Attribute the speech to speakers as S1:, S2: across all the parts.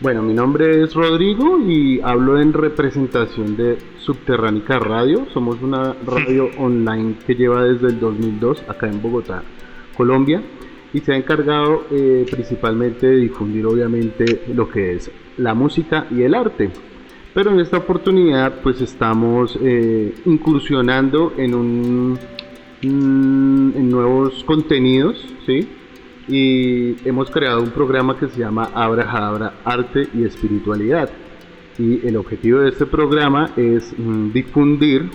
S1: Bueno, mi nombre es Rodrigo y hablo en representación de Subterránica Radio. Somos una radio online que lleva desde el 2002 acá en Bogotá, Colombia, y se ha encargado principalmente de difundir obviamente lo que es la música y el arte. Pero en esta oportunidad pues estamos incursionando en nuevos contenidos, ¿sí? Y hemos creado un programa que se llama Abrahadabra Arte y Espiritualidad. Y el objetivo de este programa es difundir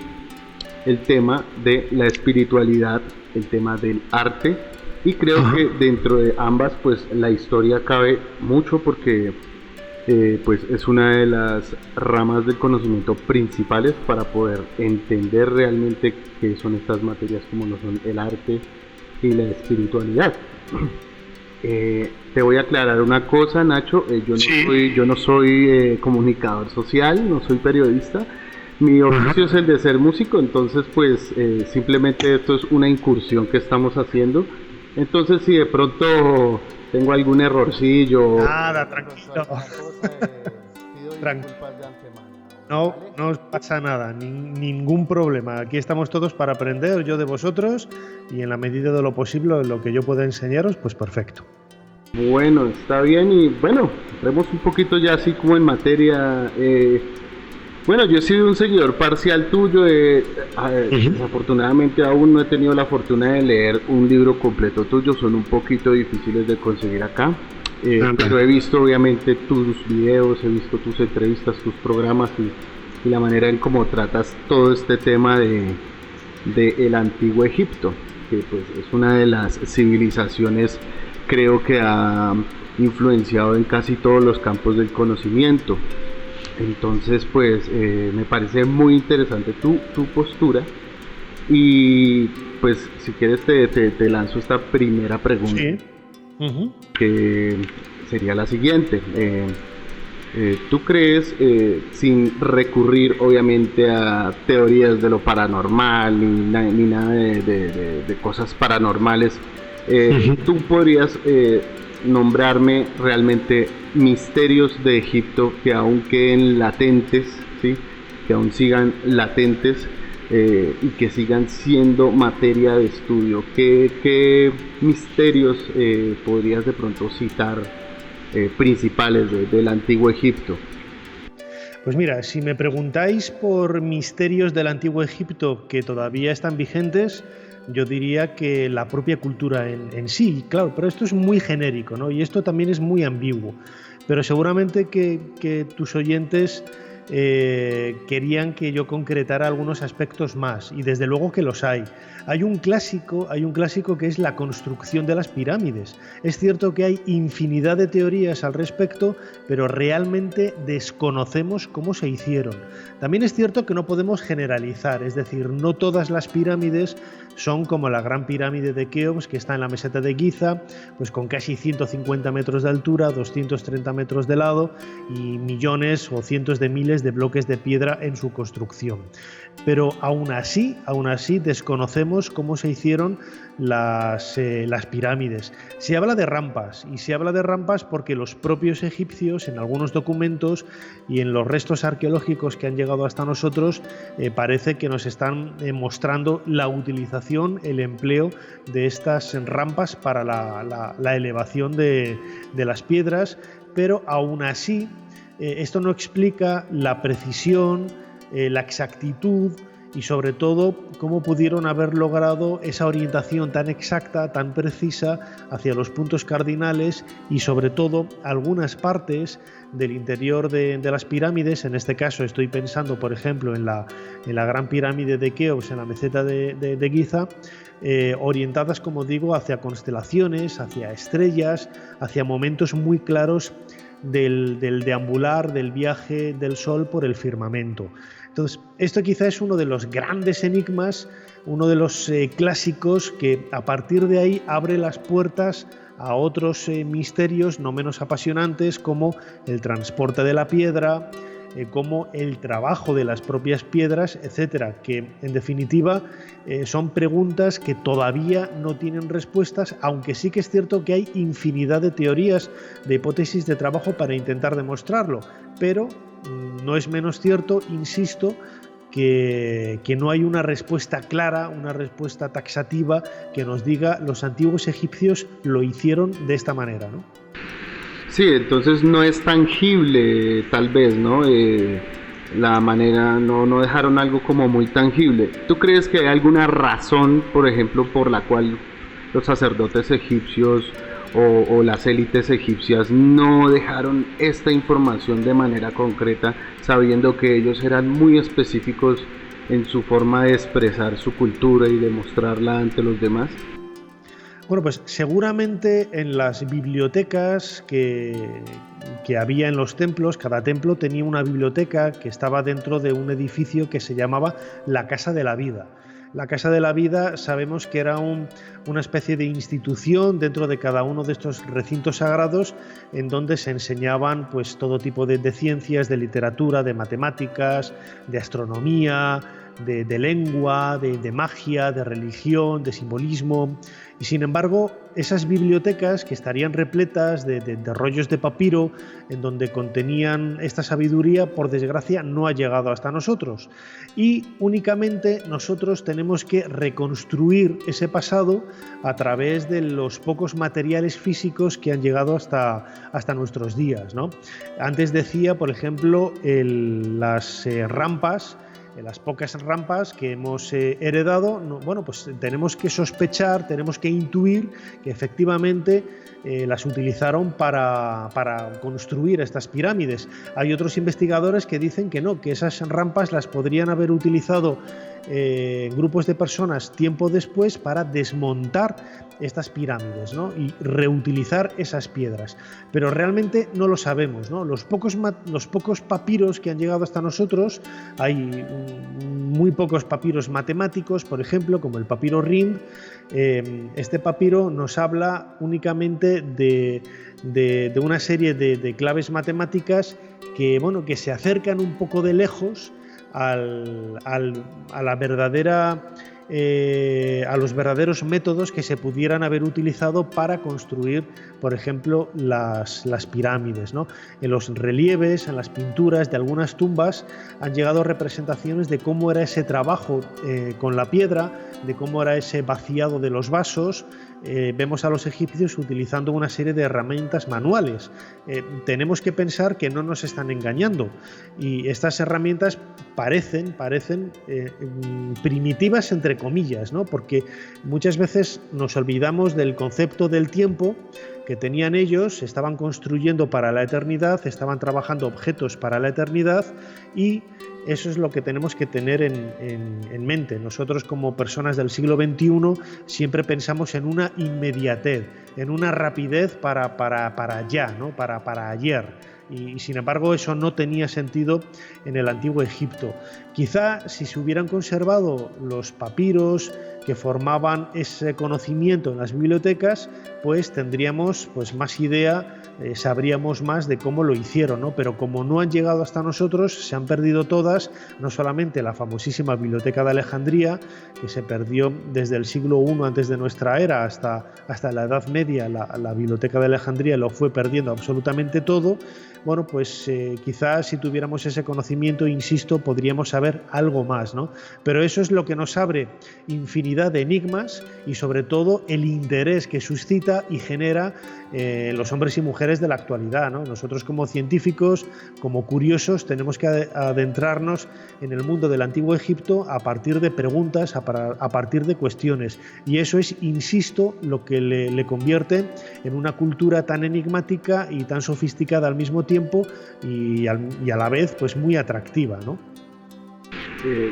S1: el tema de la espiritualidad, el tema del arte, y creo que dentro de ambas pues la historia cabe mucho porque pues es una de las ramas del conocimiento principales para poder entender realmente qué son estas materias como lo son el arte y la espiritualidad. Te voy a aclarar una cosa, Nacho.
S2: Sí.
S1: Yo no soy comunicador social, no soy periodista. Mi oficio es el de ser músico, entonces pues simplemente esto es una incursión que estamos haciendo. Entonces si de pronto tengo algún errorcillo.
S2: Nada, tranquilo. Disculpas de antemano. No, no os pasa nada, ningún problema. Aquí estamos todos para aprender, yo de vosotros, y en la medida de lo posible, lo que yo pueda enseñaros, pues perfecto.
S1: Bueno, está bien y bueno, entremos un poquito ya así como en materia. Bueno, yo he sido un seguidor parcial tuyo. Desafortunadamente aún no he tenido la fortuna de leer un libro completo tuyo, son un poquito difíciles de conseguir acá. Pero he visto obviamente tus videos, he visto tus entrevistas, tus programas y la manera en cómo tratas todo este tema de el antiguo Egipto, que pues es una de las civilizaciones creo que ha influenciado en casi todos los campos del conocimiento. Entonces pues me parece muy interesante tu postura y pues si quieres te lanzo esta primera pregunta.
S2: Sí.
S1: Que sería la siguiente. ¿Tú crees, sin recurrir obviamente a teorías de lo paranormal ni nada de cosas paranormales, tú podrías nombrarme realmente misterios de Egipto que aún queden latentes, ¿sí? Que aún sigan latentes y que sigan siendo materia de estudio? ¿Qué misterios podrías de pronto citar principales del antiguo Egipto?
S2: Pues mira, si me preguntáis por misterios del antiguo Egipto que todavía están vigentes, yo diría que la propia cultura en sí, claro, pero esto es muy genérico, ¿no? Y esto también es muy ambiguo. Pero seguramente que tus oyentes querían que yo concretara algunos aspectos más, y desde luego que los hay. Hay un clásico que es la construcción de las pirámides. Es cierto que hay infinidad de teorías al respecto, pero realmente desconocemos cómo se hicieron. También es cierto que no podemos generalizar, es decir, no todas las pirámides son como la gran pirámide de Keops, que está en la meseta de Giza, pues con casi 150 metros de altura, 230 metros de lado y millones o cientos de miles de bloques de piedra en su construcción. Pero aún así desconocemos cómo se hicieron las pirámides. Se habla de rampas, y se habla de rampas porque los propios egipcios, en algunos documentos y en los restos arqueológicos que han llegado hasta nosotros, parece que nos están mostrando la utilización, el empleo de estas rampas para la elevación de las piedras, pero aún así esto no explica la precisión, la exactitud y sobre todo cómo pudieron haber logrado esa orientación tan exacta, tan precisa hacia los puntos cardinales, y sobre todo algunas partes del interior de las pirámides. En este caso estoy pensando, por ejemplo, en la gran pirámide de Keops, en la meseta de Giza, orientadas, como digo, hacia constelaciones, hacia estrellas, hacia momentos muy claros del deambular, del viaje del Sol por el firmamento. Entonces, esto quizá es uno de los grandes enigmas, uno de los clásicos que a partir de ahí abre las puertas a otros misterios no menos apasionantes, como el transporte de la piedra, como el trabajo de las propias piedras, etcétera, que en definitiva son preguntas que todavía no tienen respuestas, aunque sí que es cierto que hay infinidad de teorías, de hipótesis de trabajo para intentar demostrarlo, pero no es menos cierto, insisto, que no hay una respuesta clara, una respuesta taxativa que nos diga los antiguos egipcios lo hicieron de esta manera, ¿no?
S1: Sí, entonces no es tangible tal vez, ¿no? La manera, no dejaron algo como muy tangible. ¿Tú crees que hay alguna razón, por ejemplo, por la cual los sacerdotes egipcios o las élites egipcias no dejaron esta información de manera concreta, sabiendo que ellos eran muy específicos en su forma de expresar su cultura y de mostrarla ante los demás?
S2: Bueno, pues seguramente en las bibliotecas que había en los templos, cada templo tenía una biblioteca que estaba dentro de un edificio que se llamaba la Casa de la Vida. La Casa de la Vida sabemos que era una especie de institución dentro de cada uno de estos recintos sagrados en donde se enseñaban pues todo tipo de ciencias, de literatura, de matemáticas, de astronomía, de lengua, de magia, de religión, de simbolismo. Y sin embargo, esas bibliotecas que estarían repletas de rollos de papiro en donde contenían esta sabiduría, por desgracia, no ha llegado hasta nosotros. Y únicamente nosotros tenemos que reconstruir ese pasado a través de los pocos materiales físicos que han llegado hasta nuestros días, ¿no? Antes decía, por ejemplo, las rampas, las pocas rampas que hemos heredado, bueno, pues tenemos que sospechar, tenemos que intuir que efectivamente las utilizaron para construir estas pirámides. Hay otros investigadores que dicen que no, que esas rampas las podrían haber utilizado grupos de personas tiempo después para desmontar estas pirámides, ¿no? Y reutilizar esas piedras, pero realmente no lo sabemos, ¿no? Los pocos papiros que han llegado hasta nosotros, hay muy pocos papiros matemáticos, por ejemplo, como el papiro Rind. Este papiro nos habla únicamente de una serie de claves matemáticas que, bueno, que se acercan un poco de lejos a la verdadera a los verdaderos métodos que se pudieran haber utilizado para construir, por ejemplo, las pirámides, ¿no? En los relieves, en las pinturas de algunas tumbas han llegado representaciones de cómo era ese trabajo con la piedra, de cómo era ese vaciado de los vasos. Vemos a los egipcios utilizando una serie de herramientas manuales. Tenemos que pensar que no nos están engañando, y estas herramientas parecen primitivas entre comillas, ¿no? Porque muchas veces nos olvidamos del concepto del tiempo que tenían ellos. Estaban construyendo para la eternidad, estaban trabajando objetos para la eternidad, y eso es lo que tenemos que tener en mente. Nosotros, como personas del siglo XXI, siempre pensamos en una inmediatez, en una rapidez para ya, ¿no? para ayer. Y sin embargo eso no tenía sentido en el antiguo Egipto. Quizá si se hubieran conservado los papiros que formaban ese conocimiento en las bibliotecas, pues tendríamos pues más idea, sabríamos más de cómo lo hicieron, ¿no? Pero como no han llegado hasta nosotros, se han perdido todas, no solamente la famosísima Biblioteca de Alejandría, que se perdió desde el siglo I antes de nuestra era hasta la Edad Media. La Biblioteca de Alejandría lo fue perdiendo absolutamente todo. Bueno, pues quizás si tuviéramos ese conocimiento, insisto, podríamos saber algo más, ¿no? Pero eso es lo que nos abre infinidad de enigmas, y sobre todo el interés que suscita y genera los hombres y mujeres de la actualidad, ¿no? Nosotros, como científicos, como curiosos, tenemos que adentrarnos en el mundo del antiguo Egipto a partir de preguntas, a partir de cuestiones, y eso es, insisto, lo que le convierte en una cultura tan enigmática y tan sofisticada al mismo tiempo, y a la vez pues muy atractiva, ¿no?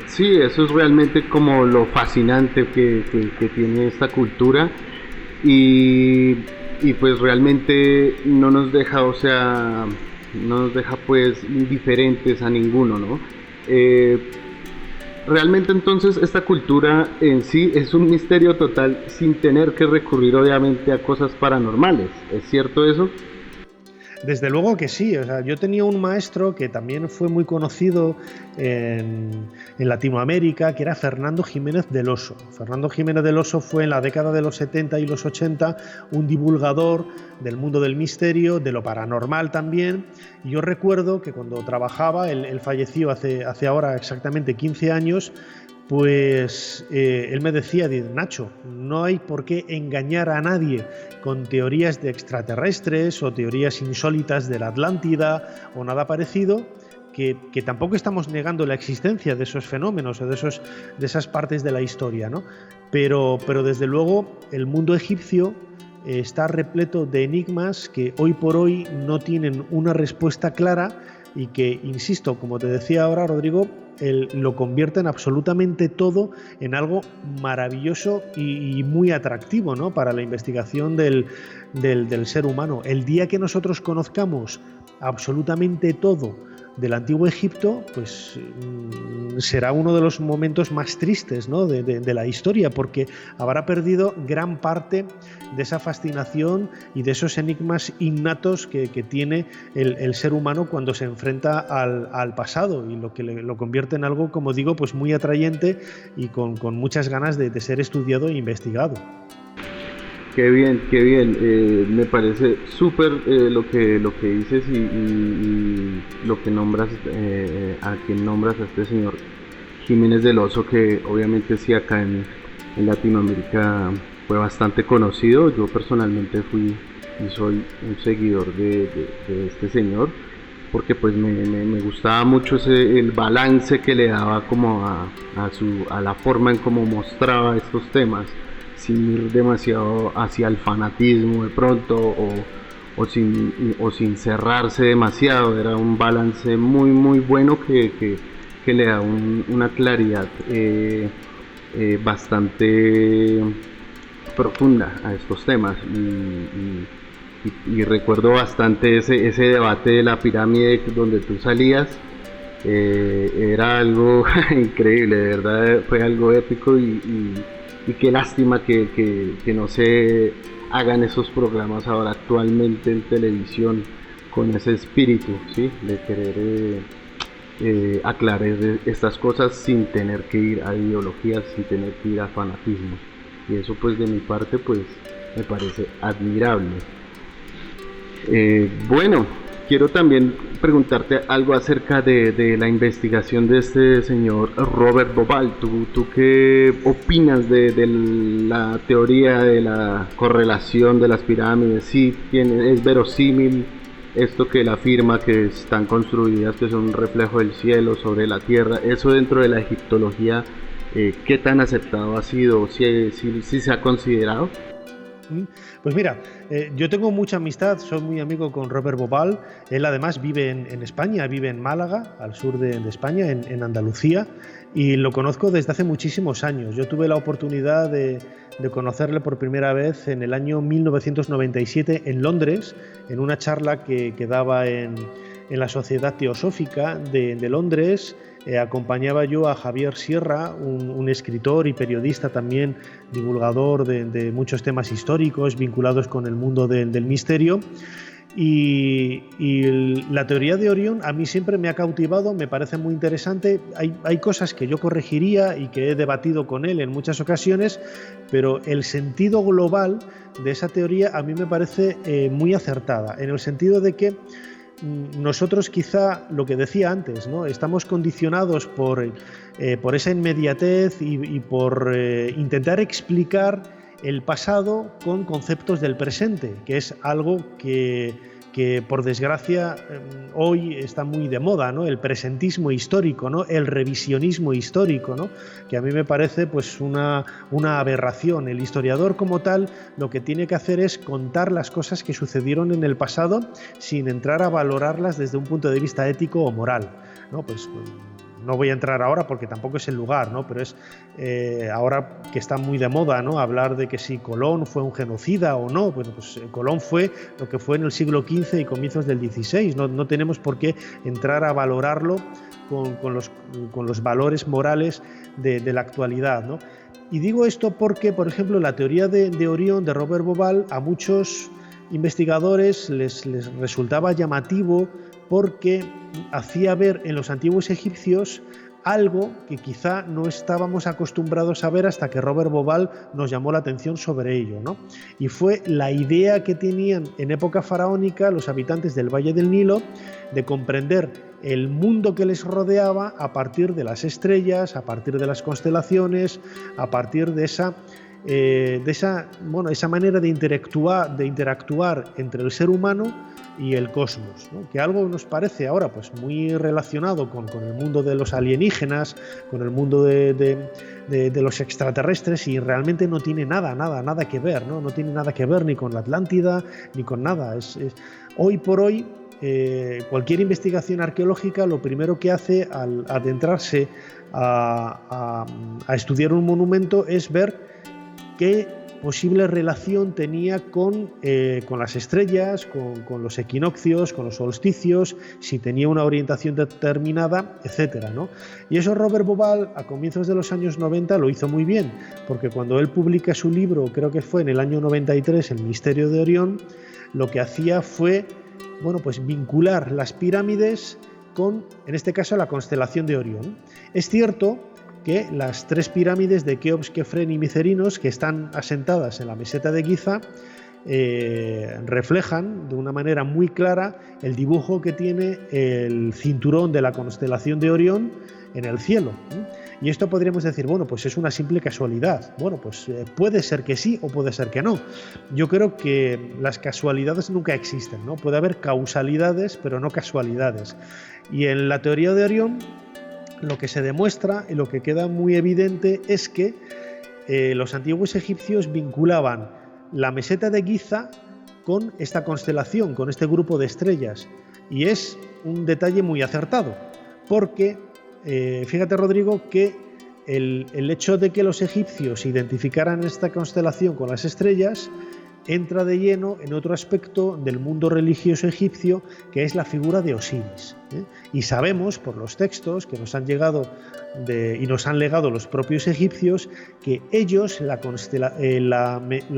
S1: Sí, eso es realmente como lo fascinante que tiene esta cultura, y pues realmente no nos deja pues indiferentes a ninguno, ¿no? Realmente entonces esta cultura en sí es un misterio total sin tener que recurrir obviamente a cosas paranormales. ¿Es cierto eso?
S2: Desde luego que sí. O sea, yo tenía un maestro que también fue muy conocido en Latinoamérica, que era Fernando Jiménez del Oso. Fernando Jiménez del Oso fue en la década de los 70 y los 80 un divulgador del mundo del misterio, de lo paranormal también. Y yo recuerdo que cuando trabajaba, él falleció hace ahora exactamente 15 años, pues él me decía, Nacho, no hay por qué engañar a nadie con teorías de extraterrestres o teorías insólitas de la Atlántida o nada parecido, que tampoco estamos negando la existencia de esos fenómenos o de esas partes de la historia, ¿no? Pero desde luego el mundo egipcio está repleto de enigmas que hoy por hoy no tienen una respuesta clara y que, insisto, como te decía ahora, Rodrigo, lo convierten absolutamente todo en algo maravilloso y muy atractivo, ¿no?, para la investigación del ser humano. El día que nosotros conozcamos absolutamente todo del Antiguo Egipto, pues será uno de los momentos más tristes, ¿no?, de la historia, porque habrá perdido gran parte de esa fascinación y de esos enigmas innatos que tiene el ser humano cuando se enfrenta al pasado, y lo que lo convierte en algo, como digo, pues muy atrayente y con muchas ganas de ser estudiado e investigado.
S1: Qué bien, qué bien. Me parece súper lo que dices y lo que nombras, a quien nombras a este señor Jiménez del Oso, que obviamente sí acá en Latinoamérica fue bastante conocido. Yo personalmente fui y soy un seguidor de este señor, porque pues me gustaba mucho el balance que le daba como a la forma en cómo mostraba estos temas, sin ir demasiado hacia el fanatismo de pronto o sin cerrarse demasiado. Era un balance muy muy bueno que le da una claridad bastante profunda a estos temas y recuerdo bastante ese debate de la pirámide donde tú salías. Era algo increíble, de verdad fue algo épico y qué lástima que no se hagan esos programas ahora actualmente en televisión con ese espíritu, ¿sí?, de querer aclarar estas cosas sin tener que ir a ideologías, sin tener que ir a fanatismos. Y eso pues de mi parte pues me parece admirable. Bueno, quiero también preguntarte algo acerca de la investigación de este señor Robert Bauval. ¿Tú qué opinas de la teoría de la correlación de las pirámides? ¿Sí es verosímil esto que él afirma, que están construidas, que son un reflejo del cielo sobre la tierra? Eso dentro de la egiptología, ¿qué tan aceptado ha sido? ¿Sí se ha considerado?
S2: Pues mira, yo tengo mucha amistad, soy muy amigo con Robert Bauval. Él además vive en España, vive en Málaga, al sur de España, en Andalucía, y lo conozco desde hace muchísimos años. Yo tuve la oportunidad de conocerle por primera vez en el año 1997 en Londres, en una charla que daba en la Sociedad Teosófica de Londres. Acompañaba yo a Javier Sierra, un escritor y periodista también, divulgador de muchos temas históricos vinculados con el mundo del misterio. Y la teoría de Orión a mí siempre me ha cautivado, me parece muy interesante. Hay cosas que yo corregiría y que he debatido con él en muchas ocasiones, pero el sentido global de esa teoría a mí me parece muy acertada, en el sentido de que nosotros, quizá lo que decía antes, ¿no?, estamos condicionados por esa inmediatez y por intentar explicar el pasado con conceptos del presente, que es algo que por desgracia hoy está muy de moda, ¿no?, el presentismo histórico, ¿no?, el revisionismo histórico, ¿no?, que a mí me parece pues una aberración. El historiador como tal lo que tiene que hacer es contar las cosas que sucedieron en el pasado sin entrar a valorarlas desde un punto de vista ético o moral, ¿no? Pues no voy a entrar ahora porque tampoco es el lugar, ¿no?, pero es ahora que está muy de moda, ¿no?, hablar de que si Colón fue un genocida o no. Bueno, pues Colón fue lo que fue en el siglo XV y comienzos del XVI. No tenemos por qué entrar a valorarlo con los valores morales de la actualidad, ¿no? Y digo esto porque, por ejemplo, la teoría de Orión de Robert Bauval a muchos investigadores les resultaba llamativo porque hacía ver en los antiguos egipcios algo que quizá no estábamos acostumbrados a ver hasta que Robert Bauval nos llamó la atención sobre ello, ¿no? Y fue la idea que tenían en época faraónica los habitantes del Valle del Nilo de comprender el mundo que les rodeaba a partir de las estrellas, a partir de las constelaciones, a partir de esa manera de interactuar entre el ser humano y el cosmos, ¿no? Que algo nos parece ahora pues muy relacionado con el mundo de los alienígenas, con el mundo de los extraterrestres, y realmente no tiene nada que ver, ¿no? No tiene nada que ver ni con la Atlántida ni con nada. Hoy por hoy cualquier investigación arqueológica lo primero que hace al adentrarse a estudiar un monumento es ver qué posible relación tenía con las estrellas, con los equinoccios, con los solsticios, si tenía una orientación determinada, etcétera, ¿no? Y eso Robert Bauval a comienzos de los años 90 lo hizo muy bien, porque cuando él publica su libro, creo que fue en el año 93, El misterio de Orión, lo que hacía fue pues vincular las pirámides con, en este caso, la constelación de Orión. Es cierto que las tres pirámides de Keops, Kefren y Micerinos, que están asentadas en la meseta de Giza, reflejan de una manera muy clara el dibujo que tiene el cinturón de la constelación de Orión en el cielo. Y esto podríamos decir, pues es una simple casualidad. Puede ser que sí o puede ser que no. Yo creo que las casualidades nunca existen, ¿no? Puede haber causalidades, pero no casualidades. Y en la teoría de Orión, lo que se demuestra y lo que queda muy evidente es que los antiguos egipcios vinculaban la meseta de Giza con esta constelación, con este grupo de estrellas. Y es un detalle muy acertado, porque fíjate, Rodrigo, que el hecho de que los egipcios identificaran esta constelación con las estrellas entra de lleno en otro aspecto del mundo religioso egipcio, que es la figura de Osiris. Y sabemos por los textos que nos han llegado y nos han legado los propios egipcios que ellos la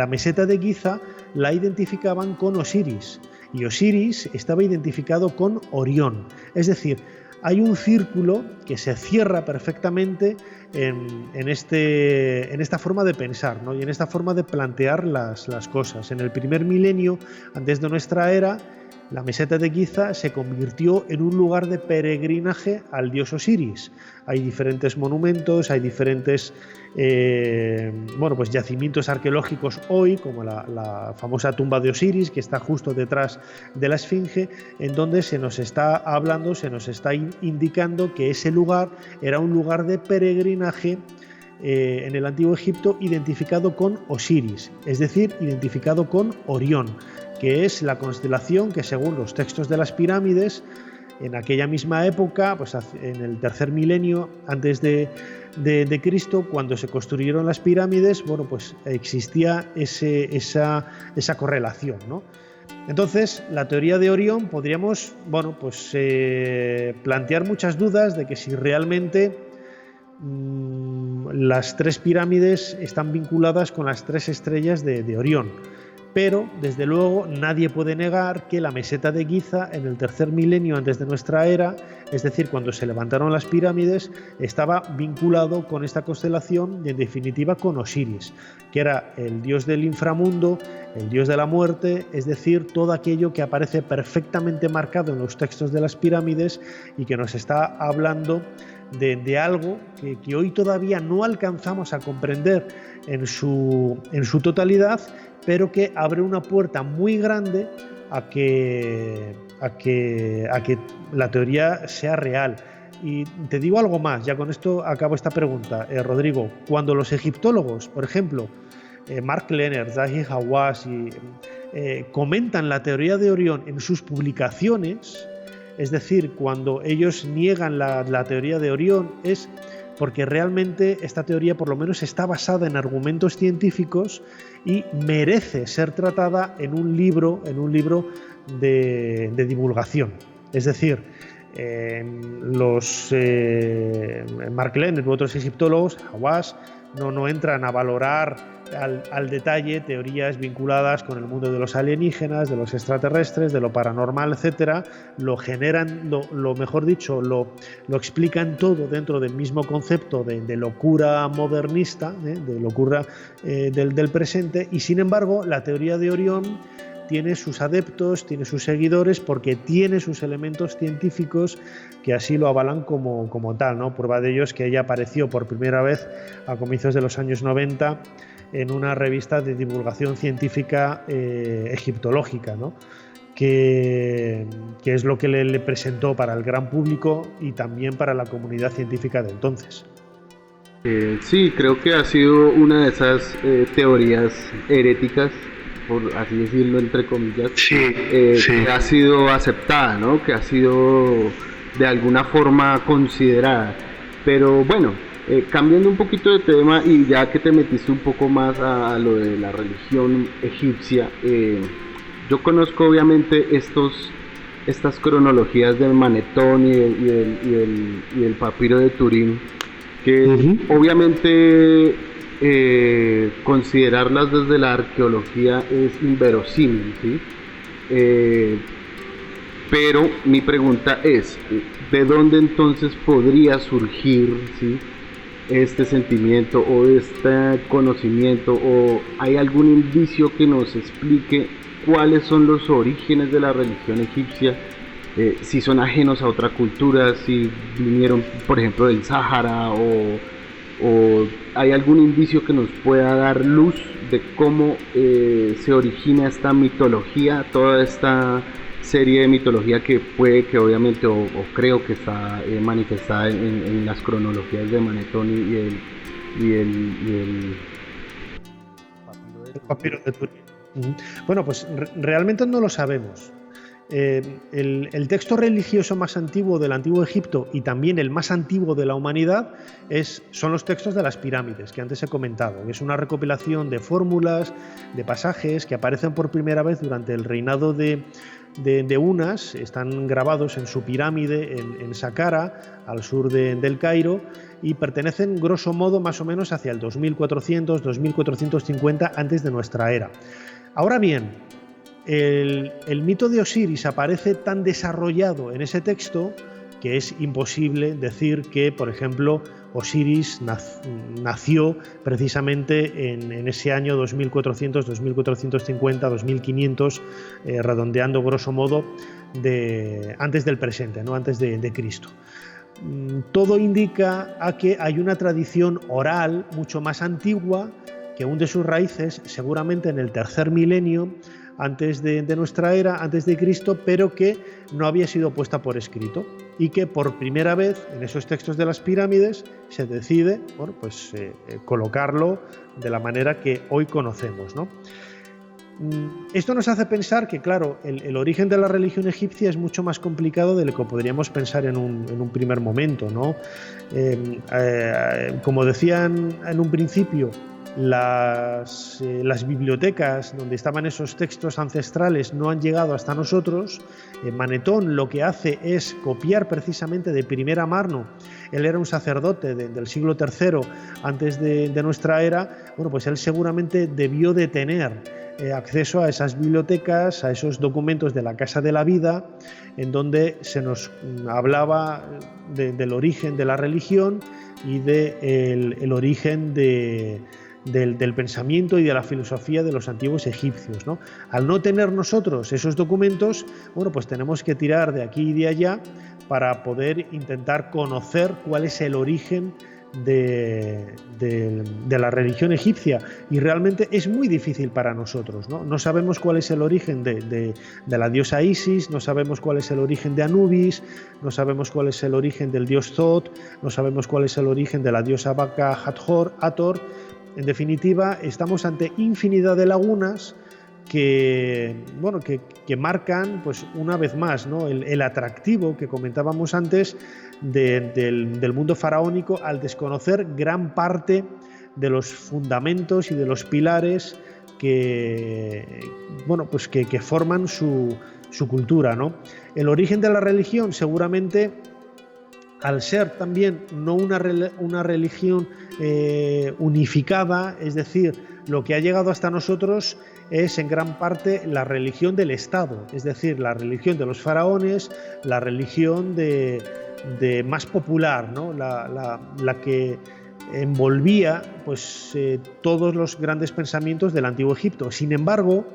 S2: meseta de Giza la identificaban con Osiris, y Osiris estaba identificado con Orión. Es decir, hay un círculo que se cierra perfectamente en esta forma de pensar, ¿no? Y en esta forma de plantear las cosas. En el primer milenio antes de nuestra era, la meseta de Giza se convirtió en un lugar de peregrinaje al dios Osiris. Hay diferentes monumentos, hay diferentes yacimientos arqueológicos hoy, como la famosa tumba de Osiris, que está justo detrás de la Esfinge, en donde se nos está hablando, se nos está indicando que ese lugar era un lugar de peregrinaje en el Antiguo Egipto identificado con Osiris, es decir, identificado con Orión, que es la constelación que, según los textos de las pirámides, en aquella misma época, pues en el tercer milenio antes de Cristo, cuando se construyeron las pirámides, pues existía esa correlación, ¿no? Entonces, la teoría de Orión podríamos plantear muchas dudas de que si realmente las tres pirámides están vinculadas con las tres estrellas de Orión. Pero, desde luego, nadie puede negar que la meseta de Giza en el tercer milenio antes de nuestra era, es decir, cuando se levantaron las pirámides, estaba vinculado con esta constelación y, en definitiva, con Osiris, que era el dios del inframundo, el dios de la muerte, es decir, todo aquello que aparece perfectamente marcado en los textos de las pirámides y que nos está hablando de algo que hoy todavía no alcanzamos a comprender en su totalidad, pero que abre una puerta muy grande a que la teoría sea real. Y te digo algo más, ya con esto acabo esta pregunta, Rodrigo. Cuando los egiptólogos, por ejemplo, Mark Leonard, Zahi Hawass, comentan la teoría de Orión en sus publicaciones, es decir, cuando ellos niegan la teoría de Orión, es porque realmente esta teoría por lo menos está basada en argumentos científicos y merece ser tratada en un libro de divulgación. Es decir, Los Mark Leonard u otros egiptólogos, Hawass, no entran a valorar al detalle teorías vinculadas con el mundo de los alienígenas, de los extraterrestres, de lo paranormal, etcétera. Lo generan, lo mejor dicho, lo explican todo dentro del mismo concepto de locura modernista, de locura del presente, y sin embargo la teoría de Orión tiene sus adeptos, tiene sus seguidores, porque tiene sus elementos científicos que así lo avalan como tal, ¿no? Prueba de ello es que ella apareció por primera vez a comienzos de los años 90 en una revista de divulgación científica egiptológica, ¿no? que es lo que le presentó para el gran público y también para la comunidad científica de entonces.
S1: Sí, creo que ha sido una de esas teorías heréticas, por así decirlo, entre comillas,
S2: Sí.
S1: que ha sido aceptada, ¿no? Que ha sido de alguna forma considerada. Pero bueno, cambiando un poquito de tema y ya que te metiste un poco más a lo de la religión egipcia, yo conozco obviamente estas cronologías del Manetón y el papiro de Turín, que obviamente considerarlas desde la arqueología es inverosímil, ¿sí? Pero mi pregunta es, ¿de dónde entonces podría surgir, ¿sí?, este sentimiento o este conocimiento, o hay algún indicio que nos explique cuáles son los orígenes de la religión egipcia? Si son ajenos a otra cultura, si vinieron, por ejemplo, del Sáhara, o hay algún indicio que nos pueda dar luz de cómo se origina esta mitología, toda esta serie de mitología que puede que obviamente o creo que está manifestada en las cronologías de Manetón y el
S2: papiro de Turín. Bueno, pues realmente no lo sabemos. El texto religioso más antiguo del Antiguo Egipto y también el más antiguo de la humanidad son los textos de las pirámides, que antes he comentado. Es una recopilación de fórmulas, de pasajes que aparecen por primera vez durante el reinado de Unas. Están grabados en su pirámide en Saqqara, al sur del Cairo, y pertenecen grosso modo más o menos hacia el 2400-2450 antes de nuestra era. Ahora bien, el mito de Osiris aparece tan desarrollado en ese texto que es imposible decir que, por ejemplo, Osiris nació precisamente en ese año 2400, 2450, 2500, redondeando grosso modo antes del presente, ¿no? Antes de Cristo. Todo indica a que hay una tradición oral mucho más antigua que hunde sus raíces seguramente en el tercer milenio antes de nuestra era, antes de Cristo, pero que no había sido puesta por escrito, y que por primera vez en esos textos de las pirámides se decide, bueno, pues, colocarlo de la manera que hoy conocemos, ¿no? Esto nos hace pensar que, claro, el origen de la religión egipcia es mucho más complicado de lo que podríamos pensar en un primer momento, ¿no? Como decían en un principio, las bibliotecas donde estaban esos textos ancestrales no han llegado hasta nosotros. Manetón lo que hace es copiar precisamente de primera mano. Él era un sacerdote del siglo III antes de nuestra era. Bueno, pues él seguramente debió de tener acceso a esas bibliotecas, a esos documentos de la Casa de la Vida, en donde se nos hablaba del origen de la religión y del origen del pensamiento y de la filosofía de los antiguos egipcios, ¿no? Al no tener nosotros esos documentos, bueno, pues tenemos que tirar de aquí y de allá para poder intentar conocer cuál es el origen de la religión egipcia, y realmente es muy difícil para nosotros, ¿no? No sabemos cuál es el origen de la diosa Isis, no sabemos cuál es el origen de Anubis, no sabemos cuál es el origen del dios Thoth, no sabemos cuál es el origen de la diosa Vaca Hathor. En definitiva, estamos ante infinidad de lagunas que marcan, pues, una vez más, ¿no?, el atractivo que comentábamos antes del mundo faraónico, al desconocer gran parte de los fundamentos y de los pilares bueno, pues que forman su cultura, ¿no? El origen de la religión, seguramente, al ser también no una religión unificada, es decir, lo que ha llegado hasta nosotros es en gran parte la religión del Estado, es decir, la religión de los faraones, la religión de más popular, ¿no? la que envolvía pues, todos los grandes pensamientos del Antiguo Egipto. Sin embargo,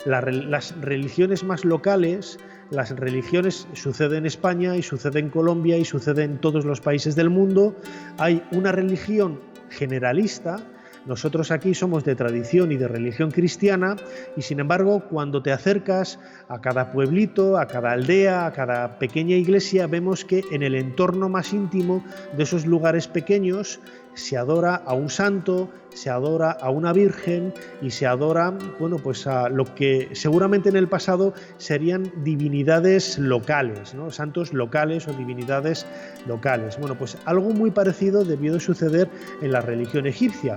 S2: las religiones más locales, las religiones, sucede en España y sucede en Colombia y sucede en todos los países del mundo, hay una religión generalista. Nosotros aquí somos de tradición y de religión cristiana y, sin embargo, cuando te acercas a cada pueblito, a cada aldea, a cada pequeña iglesia, vemos que en el entorno más íntimo de esos lugares pequeños se adora a un santo, se adora a una virgen y se adora, bueno, pues a lo que seguramente en el pasado serían divinidades locales, ¿no? Santos locales o divinidades locales. Bueno, pues algo muy parecido debió de suceder en la religión egipcia,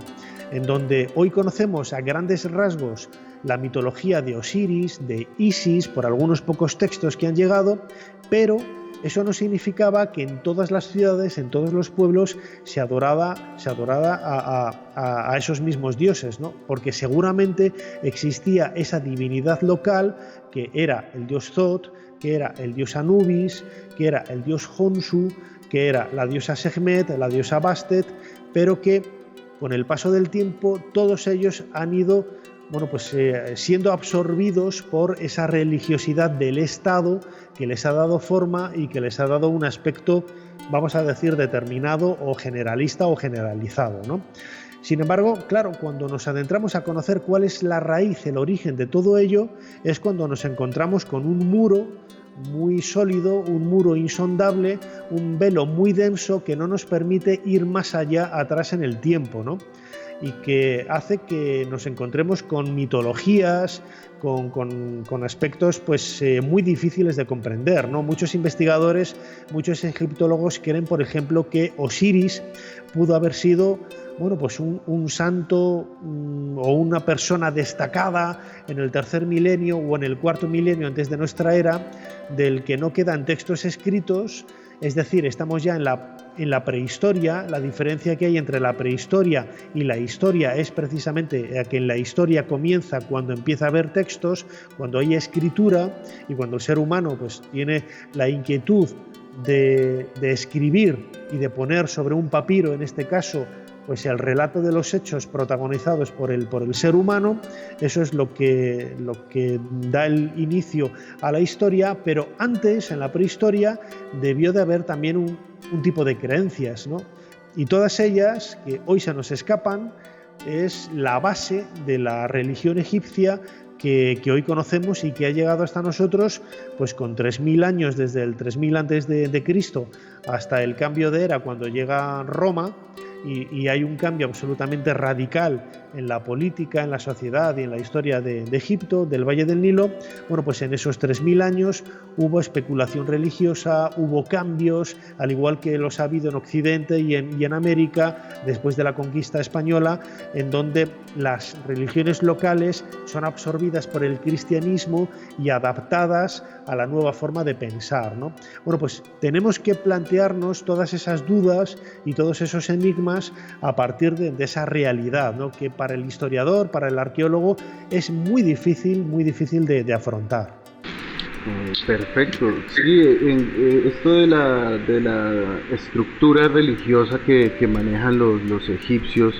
S2: en donde hoy conocemos a grandes rasgos la mitología de Osiris, de Isis, por algunos pocos textos que han llegado, pero eso no significaba que en todas las ciudades, en todos los pueblos, se adoraba a esos mismos dioses, ¿no? Porque seguramente existía esa divinidad local que era el dios Thoth, que era el dios Anubis, que era el dios Honsu, que era la diosa Sekhmet, la diosa Bastet, pero que con el paso del tiempo todos ellos han ido, bueno, pues siendo absorbidos por esa religiosidad del Estado que les ha dado forma y que les ha dado un aspecto, vamos a decir, determinado o generalista o generalizado, ¿no? Sin embargo, claro, cuando nos adentramos a conocer cuál es la raíz, el origen de todo ello, es cuando nos encontramos con un muro muy sólido, un muro insondable, un velo muy denso que no nos permite ir más allá atrás en el tiempo, ¿no? Y que hace que nos encontremos con mitologías, con aspectos pues, muy difíciles de comprender, ¿no? Muchos investigadores, muchos egiptólogos creen, por ejemplo, que Osiris pudo haber sido, bueno, pues un santo o una persona destacada en el tercer milenio o en el cuarto milenio antes de nuestra era, del que no quedan textos escritos. Es decir, estamos ya en la prehistoria. La diferencia que hay entre la prehistoria y la historia es precisamente que en la historia comienza cuando empieza a haber textos, cuando hay escritura y cuando el ser humano pues, tiene la inquietud de escribir y de poner sobre un papiro, en este caso, pues el relato de los hechos protagonizados por el ser humano. Eso es lo que da el inicio a la historia, pero antes, en la prehistoria, debió de haber también un tipo de creencias, ¿no? Y todas ellas, que hoy se nos escapan, es la base de la religión egipcia que hoy conocemos y que ha llegado hasta nosotros pues con 3000 años, desde el 3000 antes de Cristo hasta el cambio de era cuando llega Roma. Y hay un cambio absolutamente radical en la política, en la sociedad y en la historia de Egipto, del Valle del Nilo. Bueno, pues en esos 3000 años hubo especulación religiosa, hubo cambios, al igual que los ha habido en Occidente y en América después de la conquista española, en donde las religiones locales son absorbidas por el cristianismo y adaptadas a la nueva forma de pensar, ¿no? Bueno, pues tenemos que plantearnos todas esas dudas y todos esos enigmas a partir de esa realidad, ¿no? Que para el historiador, para el arqueólogo, es muy difícil de afrontar.
S1: Perfecto. Sí, esto de la estructura religiosa que manejan los egipcios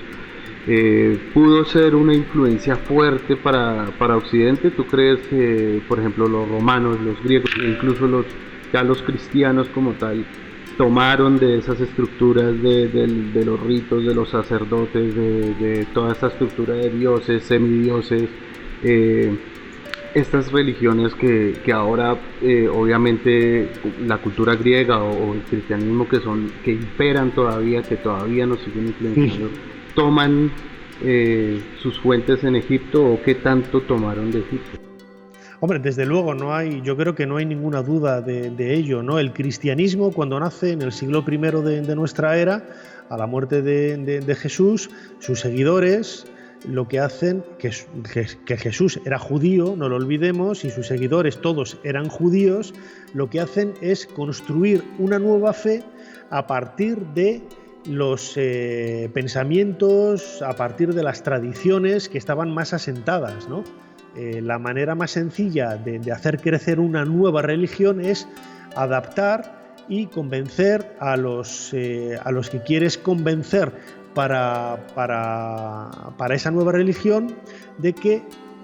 S1: pudo ser una influencia fuerte para Occidente. ¿Tú crees que, por ejemplo, los romanos, los griegos, incluso ya los cristianos como tal, tomaron de esas estructuras de los ritos, de los sacerdotes, de toda esta estructura de dioses, semidioses, estas religiones que ahora obviamente la cultura griega o el cristianismo que imperan todavía, que todavía nos siguen influenciando, toman sus fuentes en Egipto, o qué tanto tomaron de Egipto?
S2: Hombre, desde luego yo creo que no hay ninguna duda de ello, ¿no? El cristianismo, cuando nace en el siglo I de nuestra era, a la muerte de Jesús, sus seguidores lo que hacen, que Jesús era judío, no lo olvidemos, y sus seguidores todos eran judíos, lo que hacen es construir una nueva fe a partir de los pensamientos, a partir de las tradiciones que estaban más asentadas, ¿no? La manera más sencilla de hacer crecer una nueva religión es adaptar y convencer a los que quieres convencer para esa nueva religión de que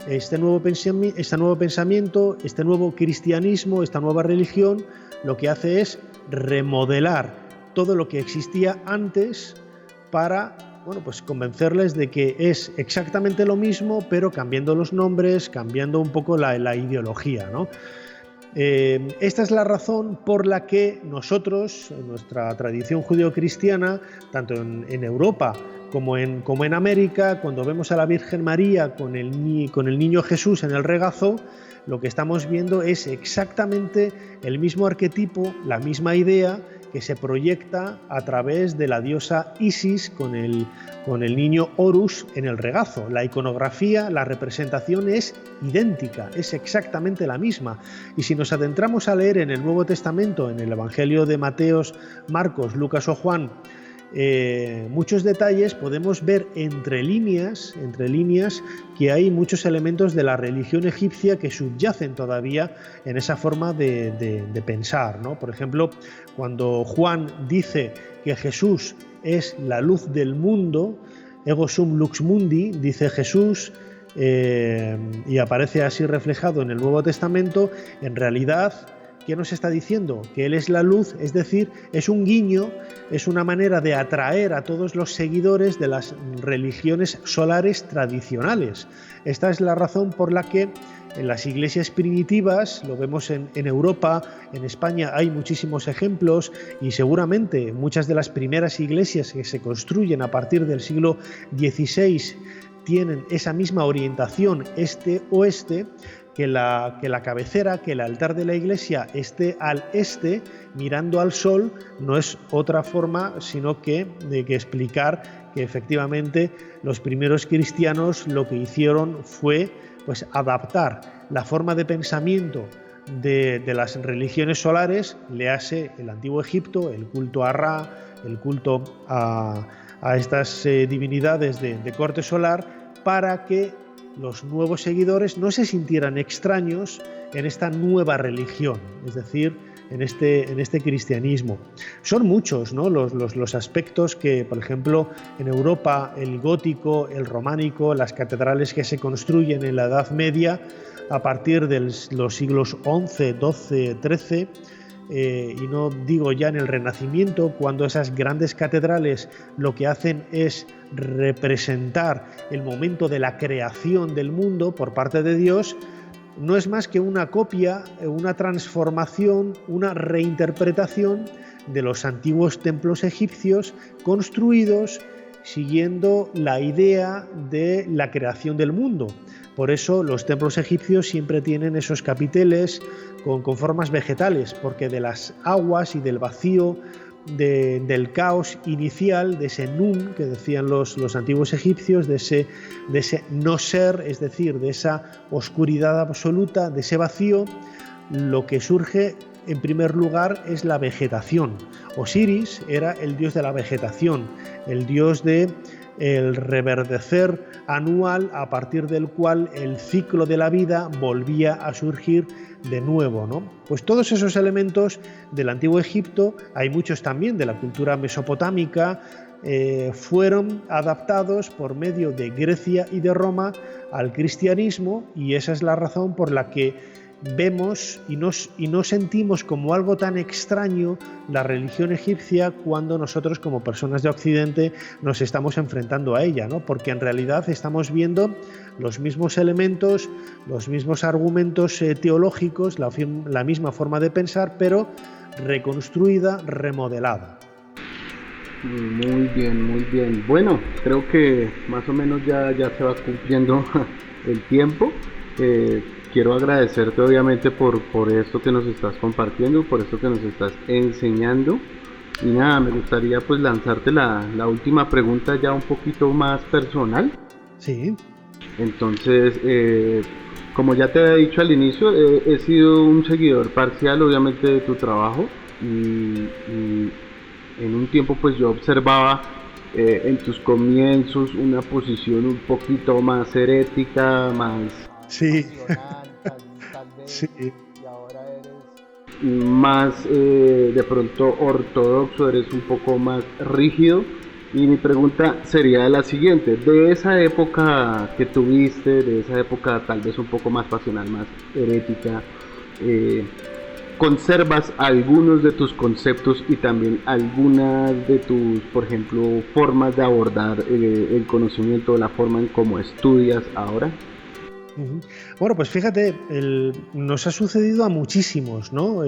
S2: este nuevo pensamiento, este nuevo cristianismo, esta nueva religión, lo que hace es remodelar todo lo que existía antes para, bueno, pues convencerles de que es exactamente lo mismo, pero cambiando los nombres, cambiando un poco la ideología, ¿no? Esta es la razón por la que nosotros, en nuestra tradición judeocristiana, tanto en Europa como en América, cuando vemos a la Virgen María con el niño Jesús en el regazo, lo que estamos viendo es exactamente el mismo arquetipo, la misma idea que se proyecta a través de la diosa Isis con el niño Horus en el regazo. La iconografía, la representación es idéntica, es exactamente la misma. Y si nos adentramos a leer en el Nuevo Testamento, en el Evangelio de Mateo, Marcos, Lucas o Juan, muchos detalles, podemos ver entre líneas que hay muchos elementos de la religión egipcia que subyacen todavía en esa forma de pensar, ¿no? Por ejemplo, cuando Juan dice que Jesús es la luz del mundo, ego sum lux mundi, dice Jesús, y aparece así reflejado en el Nuevo Testamento, en realidad, ¿qué nos está diciendo? Que Él es la luz, es decir, es un guiño, es una manera de atraer a todos los seguidores de las religiones solares tradicionales. Esta es la razón por la que en las iglesias primitivas, lo vemos en Europa, en España hay muchísimos ejemplos y seguramente muchas de las primeras iglesias que se construyen a partir del siglo XVI tienen esa misma orientación este-oeste, que la cabecera, que el altar de la iglesia esté al este, mirando al sol, no es otra forma sino que explicar que efectivamente los primeros cristianos lo que hicieron fue pues adaptar la forma de pensamiento de las religiones solares, léase el antiguo Egipto, el culto a Ra, el culto a estas divinidades de corte solar, para que los nuevos seguidores no se sintieran extraños en esta nueva religión, es decir, en este cristianismo. Son muchos, ¿no?, los aspectos que, por ejemplo, en Europa, el gótico, el románico, las catedrales que se construyen en la Edad Media a partir de los siglos XI, XII, XIII, y no digo ya en el Renacimiento, cuando esas grandes catedrales lo que hacen es representar el momento de la creación del mundo por parte de Dios, no es más que una copia, una transformación, una reinterpretación de los antiguos templos egipcios construidos siguiendo la idea de la creación del mundo. Por eso los templos egipcios siempre tienen esos capiteles con formas vegetales, porque de las aguas y del vacío, del caos inicial, de ese nun que decían los antiguos egipcios, de ese no ser, es decir, de esa oscuridad absoluta, de ese vacío, lo que surge en primer lugar es la vegetación. Osiris era el dios de la vegetación, el dios de el reverdecer anual a partir del cual el ciclo de la vida volvía a surgir de nuevo, ¿no? Pues todos esos elementos del antiguo Egipto, hay muchos también de la cultura mesopotámica, fueron adaptados por medio de Grecia y de Roma al cristianismo, y esa es la razón por la que vemos y no sentimos como algo tan extraño la religión egipcia cuando nosotros como personas de Occidente nos estamos enfrentando a ella, ¿no? Porque en realidad estamos viendo los mismos elementos, los mismos argumentos teológicos, la misma forma de pensar, pero reconstruida, remodelada.
S1: Muy bien, muy bien. Bueno, creo que más o menos ya se va cumpliendo el tiempo. Quiero agradecerte obviamente por esto que nos estás compartiendo, por esto que nos estás enseñando. Y nada, me gustaría pues lanzarte la última pregunta ya un poquito más personal.
S2: Sí.
S1: Entonces, como ya te había dicho al inicio, he sido un seguidor parcial, obviamente, de tu trabajo y en un tiempo pues yo observaba en tus comienzos una posición un poquito más herética, más
S2: Sí,
S1: pasional, tal
S2: sí.
S1: vez, y ahora eres más de pronto ortodoxo, eres un poco más rígido. Y mi pregunta sería la siguiente, de esa época que tuviste, de esa época tal vez un poco más pasional, más herética, eh, ¿conservas algunos de tus conceptos y también algunas de tus, por ejemplo, formas de abordar el conocimiento, la forma en cómo estudias ahora?
S2: Ujú. Bueno, pues fíjate, nos ha sucedido a muchísimos, ¿no?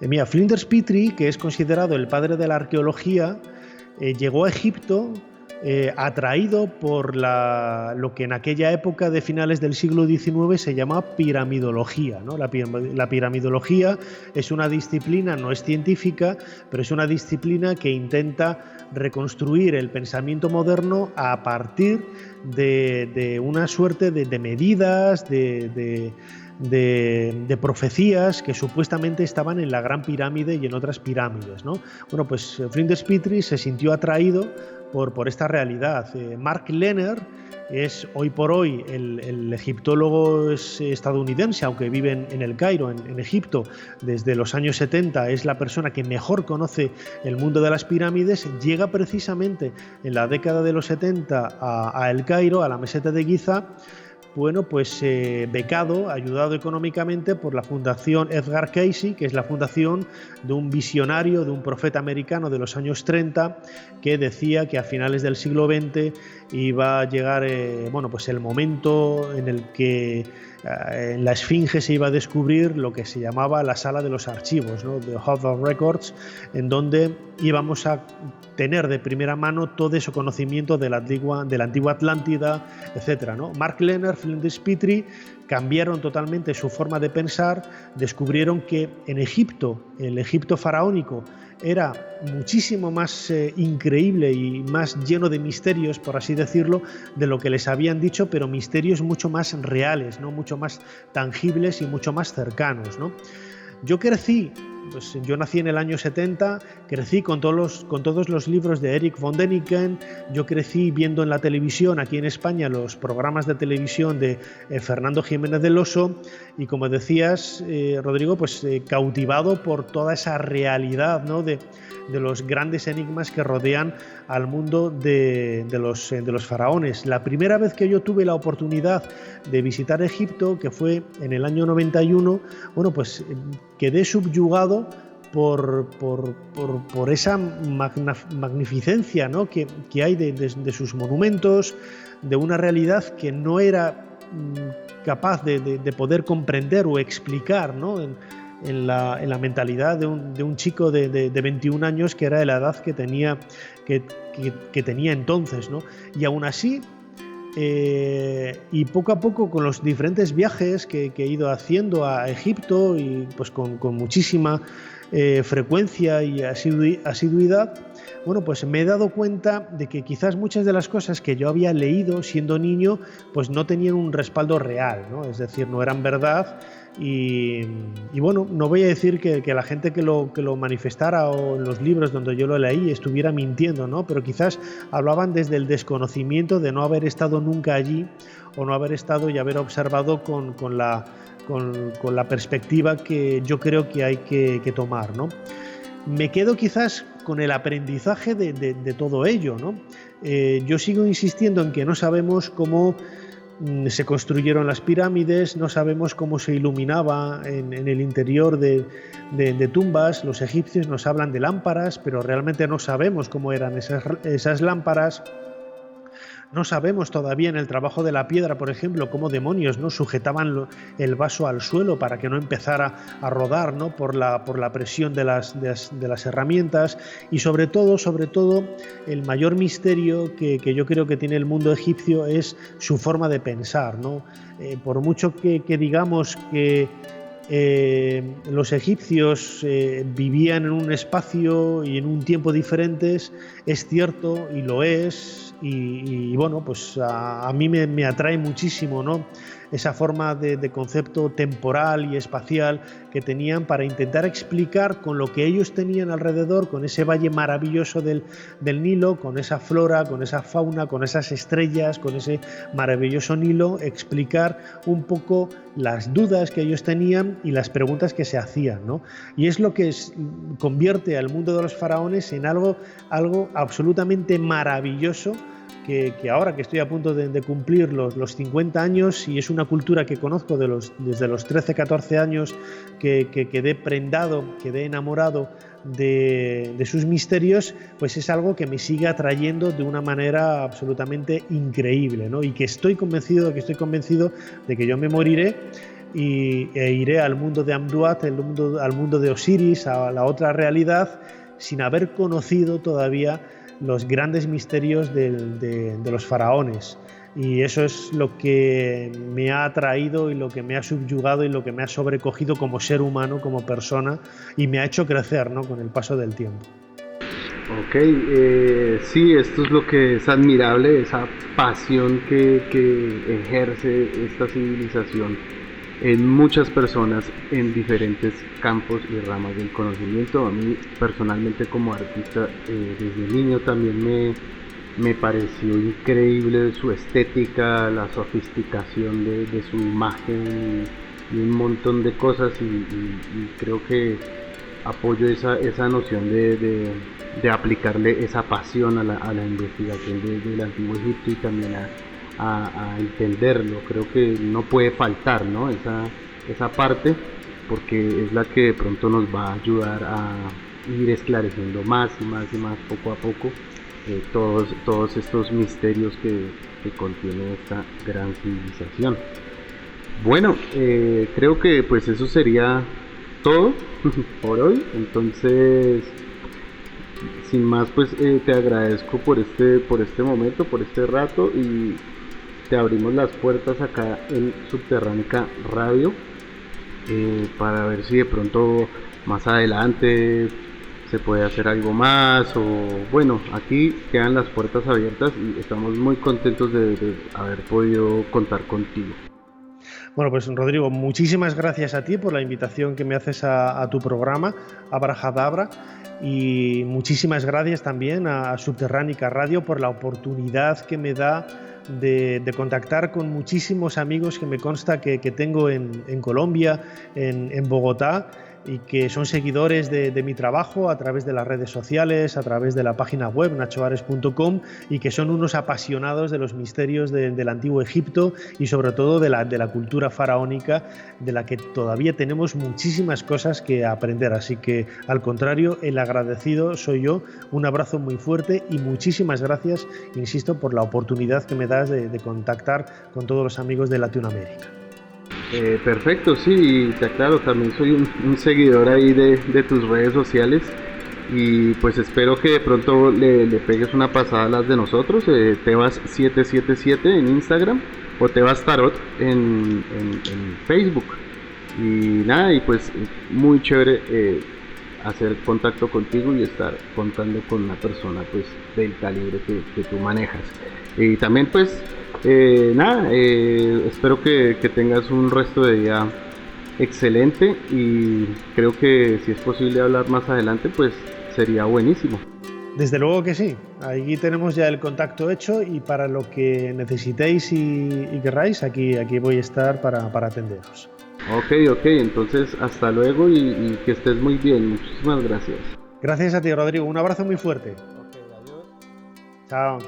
S2: Mira, Flinders Petrie, que es considerado el padre de la arqueología, llegó a Egipto atraído por lo que en aquella época de finales del siglo XIX se llama piramidología, ¿no? La piramidología es una disciplina, no es científica, pero es una disciplina que intenta reconstruir el pensamiento moderno a partir de una suerte de medidas, de profecías que supuestamente estaban en la Gran Pirámide y en otras pirámides, ¿no? Bueno, pues Flinders Petrie se sintió atraído por esta realidad. Mark Lehner es hoy por hoy el egiptólogo estadounidense, aunque vive en el Cairo, en Egipto, desde los años 70, es la persona que mejor conoce el mundo de las pirámides, llega precisamente en la década de los 70 a El Cairo, a la meseta de Giza, bueno, pues becado, ayudado económicamente por la Fundación Edgar Cayce, que es la fundación de un visionario, de un profeta americano de los años 30, que decía que a finales del siglo XX iba a llegar bueno, pues el momento en el que en la Esfinge se iba a descubrir lo que se llamaba la sala de los archivos, ¿no? The Hall of Records, en donde íbamos a tener de primera mano todo ese conocimiento de la antigua Atlántida, etcétera, ¿no? Mark Lehner, Flinders Petrie cambiaron totalmente su forma de pensar, descubrieron que en Egipto, el Egipto faraónico, era muchísimo más increíble y más lleno de misterios, por así decirlo, de lo que les habían dicho, pero misterios mucho más reales, ¿no? Mucho más tangibles y mucho más cercanos, ¿no? Yo crecí, pues yo nací en el año 70, crecí con todos los libros de Eric von Däniken, yo crecí viendo en la televisión, aquí en España, los programas de televisión de Fernando Jiménez del Oso, y como decías, Rodrigo, pues cautivado por toda esa realidad, ¿no? de los grandes enigmas que rodean al mundo de los faraones. La primera vez que yo tuve la oportunidad de visitar Egipto, que fue en el año 91, bueno, pues quedé subyugado por esa magnificencia, ¿no? que hay de sus monumentos, de una realidad que no era capaz de poder comprender o explicar, ¿no? en la mentalidad de un chico de 21 años, que era de la edad que tenía entonces, ¿no? Y aún así, y poco a poco, con los diferentes viajes que he ido haciendo a Egipto, y pues con muchísima frecuencia y asiduidad, bueno, pues me he dado cuenta de que quizás muchas de las cosas que yo había leído siendo niño, pues no tenían un respaldo real, ¿no? Es decir, no eran verdad. Y bueno, no voy a decir que la gente que lo manifestara, o en los libros donde yo lo leí, estuviera mintiendo, ¿no? Pero quizás hablaban desde el desconocimiento de no haber estado nunca allí, o no haber estado y haber observado con la perspectiva que yo creo que hay que tomar, ¿no? Me quedo quizás con el aprendizaje de todo ello, ¿no? Yo sigo insistiendo en que no sabemos cómo se construyeron las pirámides, no sabemos cómo se iluminaba en el interior de tumbas. Los egipcios nos hablan de lámparas, pero realmente no sabemos cómo eran esas lámparas. No sabemos todavía en el trabajo de la piedra, por ejemplo, cómo demonios, ¿no? Sujetaban el vaso al suelo para que no empezara a rodar, ¿no? por la presión de las herramientas. Y sobre todo, el mayor misterio que yo creo que tiene el mundo egipcio es su forma de pensar, ¿no? Por mucho que digamos que los egipcios vivían en un espacio y en un tiempo diferentes, es cierto, y lo es, y bueno, pues a mí me atrae muchísimo, ¿no? Esa forma de concepto temporal y espacial que tenían para intentar explicar con lo que ellos tenían alrededor, con ese valle maravilloso del Nilo, con esa flora, con esa fauna, con esas estrellas, con ese maravilloso Nilo, explicar un poco las dudas que ellos tenían y las preguntas que se hacían, ¿no? Y es lo que convierte al mundo de los faraones en algo absolutamente maravilloso, que ahora que estoy a punto de cumplir los 50 años y es una cultura que conozco desde los 13, 14 años, que quedé prendado, quedé enamorado de sus misterios, pues es algo que me sigue atrayendo de una manera absolutamente increíble, ¿no? Y que estoy convencido de que yo me moriré e iré al mundo de Amduat, al mundo de Osiris, a la otra realidad, sin haber conocido todavía los grandes misterios de los faraones. Y eso es lo que me ha atraído y lo que me ha subyugado y lo que me ha sobrecogido como ser humano, como persona, y me ha hecho crecer, ¿no?, con el paso del tiempo.
S1: Ok, sí, esto es lo que es admirable, esa pasión que ejerce esta civilización en muchas personas en diferentes campos y ramas del conocimiento. A mí personalmente como artista desde niño también me pareció increíble su estética, la sofisticación de su imagen y un montón de cosas y creo que apoyo esa noción de aplicarle esa pasión a la investigación del Antiguo Egipto y también a entenderlo. Creo que no puede faltar, ¿no?, esa parte, porque es la que de pronto nos va a ayudar a ir esclareciendo más y más poco a poco todos estos misterios que contiene esta gran civilización. Bueno, creo que pues eso sería todo por hoy. Entonces, sin más, pues te agradezco por este momento, por este rato, y te abrimos las puertas acá en Subterránica Radio para ver si de pronto más adelante se puede hacer algo más, o bueno, aquí quedan las puertas abiertas y estamos muy contentos de haber podido contar contigo.
S2: Bueno, pues Rodrigo, muchísimas gracias a ti por la invitación que me haces a tu programa, Abrahadabra, y muchísimas gracias también a Subterránica Radio por la oportunidad que me da de contactar con muchísimos amigos que me consta que tengo en Colombia, en Bogotá, y que son seguidores de mi trabajo a través de las redes sociales, a través de la página web nachoares.com, y que son unos apasionados de los misterios del Antiguo Egipto y sobre todo de la cultura faraónica, de la que todavía tenemos muchísimas cosas que aprender. Así que, al contrario, el agradecido soy yo. Un abrazo muy fuerte y muchísimas gracias, insisto, por la oportunidad que me das de contactar con todos los amigos de Latinoamérica.
S1: Perfecto, sí, te aclaro, también soy un seguidor ahí de tus redes sociales, y pues espero que de pronto le pegues una pasada a las de nosotros, Tebas777 en Instagram o Tebas Tarot en Facebook. Y nada, y pues muy chévere hacer contacto contigo y estar contando con una persona pues del calibre que tú manejas. Y también pues espero que tengas un resto de día excelente, y creo que si es posible hablar más adelante pues sería buenísimo.
S2: Desde luego que sí, aquí tenemos ya el contacto hecho, y para lo que necesitéis y querráis, aquí voy a estar para atenderos.
S1: Ok, entonces hasta luego y que estés muy bien. Muchísimas gracias.
S2: Gracias a ti, Rodrigo, un abrazo muy fuerte.
S1: Ok, adiós.
S2: Chao.